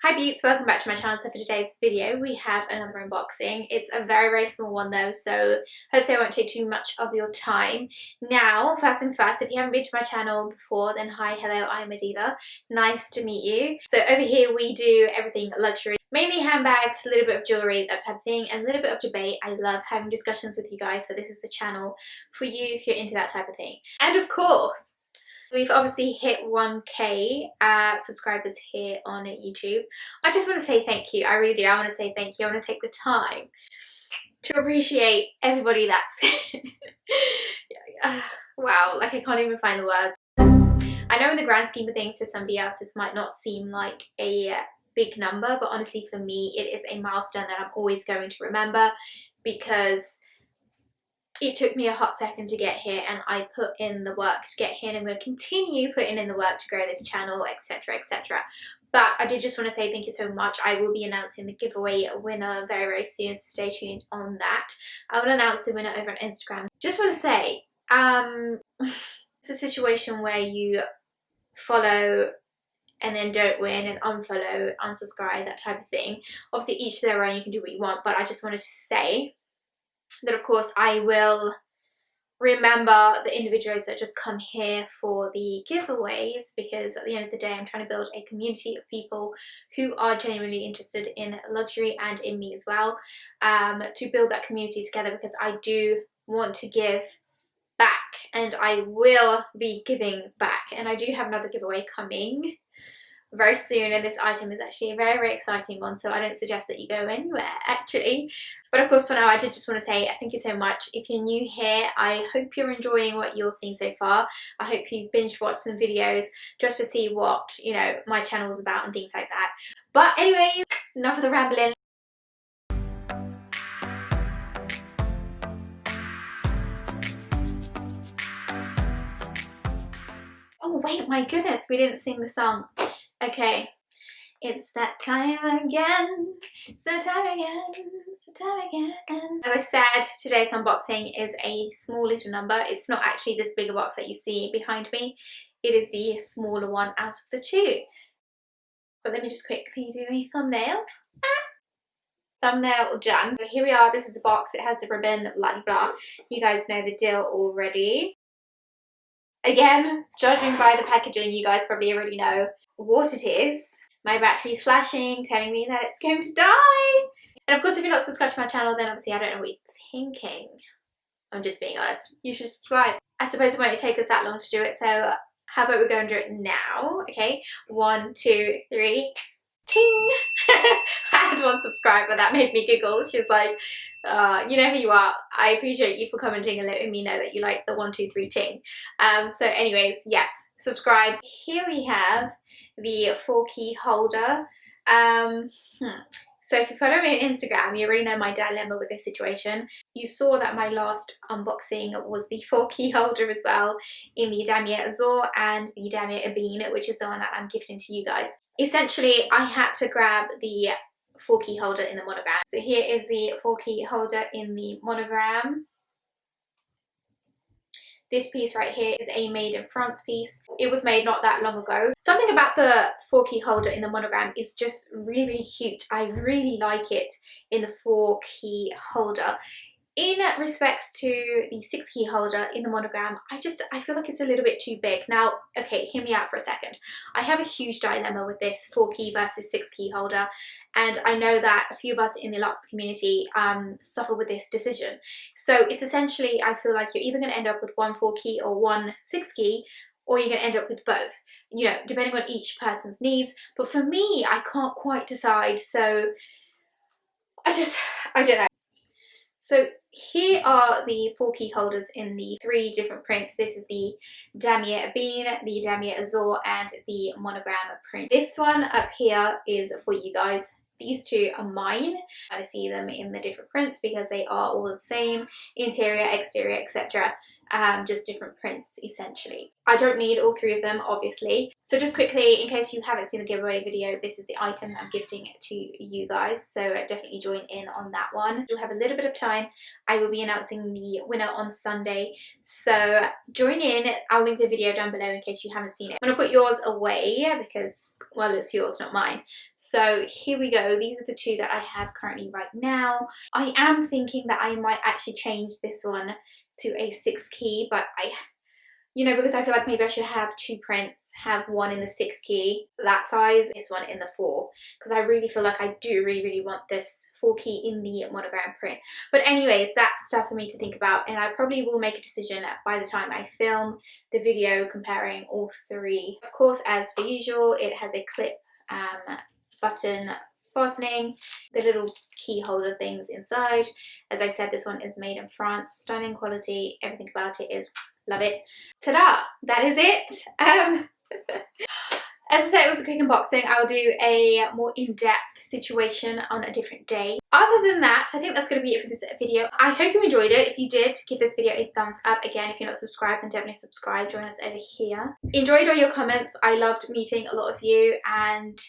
Hi beauts, welcome back to my channel. So for today's video we have another unboxing. It's a very small one though, so hopefully I won't take too much of your time. Now, first things first, if you haven't been to my channel before, then hi, hello, I'm Adila. Nice to meet you. So over here we do everything luxury, mainly handbags, a little bit of jewellery, that type of thing, and a little bit of debate. I love having discussions with you guys, so this is the channel for you if you're into that type of thing. And of course, we've obviously hit 1k subscribers here on YouTube. I just want to say thank you. I really do. I want to say thank you. I want to take the time to appreciate everybody that's wow, like I can't even find the words. I know in the grand scheme of things to somebody else this might not seem like a big number, but honestly for me it is a milestone that I'm always going to remember, because it took me a hot second to get here and I put in the work to get here, and I'm going to continue putting in the work to grow this channel, etc, etc. But I did just want to say thank you so much. I will be announcing the giveaway winner very soon, so stay tuned on that. I will announce the winner over on Instagram. Just want to say, it's a situation where you follow and then don't win, and unfollow, unsubscribe, that type of thing. Obviously each to their own, you can do what you want, but I just wanted to say that of course I will remember the individuals that just come here for the giveaways, because at the end of the day I'm trying to build a community of people who are genuinely interested in luxury and in me as well, to build that community together, because I do want to give back and I will be giving back, and I do have another giveaway coming very soon, and this item is actually a very exciting one, so I don't suggest that you go anywhere actually. But of course for now I did just want to say thank you so much. If you're new here, I hope you're enjoying what you're seeing so far. I hope you've binge watched some videos just to see what, you know, my channel is about and things like that. But anyways, enough of the rambling. Oh wait, my goodness, we didn't sing the song. Okay, it's that time again, it's that time again, it's that time again. As I said, today's unboxing is a small little number. It's not actually this bigger box that you see behind me. It is the smaller one out of the two. So let me just quickly do a thumbnail. Thumbnail done. So here we are, this is the box. It has the ribbon, blah blah. You guys know the deal already. Again, judging by the packaging, you guys probably already know what it is. My battery's flashing, telling me that it's going to die. And of course, if you're not subscribed to my channel, then obviously I don't know what you're thinking. I'm just being honest. You should subscribe. I suppose it won't take us that long to do it, so how about we go and do it now? Okay, 1, 2, 3. Ting! I had one subscriber that made me giggle. She was like, you know who you are. I appreciate you for commenting and letting me know that you like the 1, 2, 3 ting. So anyways, yes, subscribe. Here we have the 4 key holder. So if you follow me on Instagram, you already know my dilemma with this situation. You saw that my last unboxing was the 4 key holder as well, in the Damier Azur and the Damier Ebene, which is the one that I'm gifting to you guys. Essentially, I had to grab the 4 key holder in the monogram. So here is the 4 key holder in the monogram. This piece right here is a made in France piece. It was made not that long ago. Something about the 4 key holder in the monogram is just really cute. I really like it in the 4 key holder. In respects to the 6 key holder in the monogram, I feel like it's a little bit too big. Now, okay, hear me out for a second. I have a huge dilemma with this 4 key versus 6 key holder, and I know that a few of us in the luxe community suffer with this decision. So it's essentially, I feel like you're either going to end up with 1 4 key or 1 6 key, or you're going to end up with both, you know, depending on each person's needs. But for me, I can't quite decide, so I don't know. So here are the 4 key holders in the 3 different prints. This is the Damier Ebene, the Damier Azur, and the monogram print. This one up here is for you guys. These 2 are mine. I see them in the different prints because they are all the same, interior, exterior, etc. just different prints essentially. I don't need all 3 of them obviously, so just quickly, in case you haven't seen the giveaway video, this is the item I'm gifting to you guys, so definitely join in on that one. You'll have a little bit of time. I will be announcing the winner on Sunday, so join in. I'll link the video down below in case you haven't seen it. I'm going to put yours away because, well, it's yours, not mine. So here we go. These are the 2 that I have currently right now. I am thinking that I might actually change this one to a 6 key, but you know, because I feel like maybe I should have 2 prints, have one in the 6 key, that size, this one in the 4, because I really feel like I do really want this 4 key in the monogram print. But anyways, that's stuff for me to think about, and I probably will make a decision by the time I film the video comparing all 3. Of course, as per usual, it has a clip button fastening, the little key holder things inside. As I said, this one is made in France, stunning quality, everything about it is, love it. Ta-da! That is it. As I said, it was a quick unboxing. I'll do a more in-depth situation on a different day. Other than that, I think that's going to be it for this video. I hope you enjoyed it. If you did, give this video a thumbs up. Again, if you're not subscribed, then definitely subscribe. Join us over here. Enjoyed all your comments. I loved meeting a lot of you, and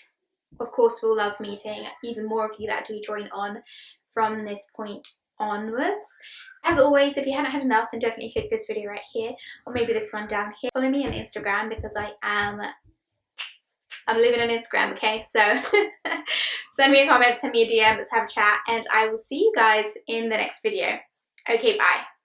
of course we'll love meeting even more of you that do join on from this point onwards. As always, if you haven't had enough, then definitely click this video right here, or maybe this one down here. Follow me on Instagram because I'm living on Instagram, okay? So send me a comment, send me a DM, let's have a chat, and I will see you guys in the next video. Okay, bye.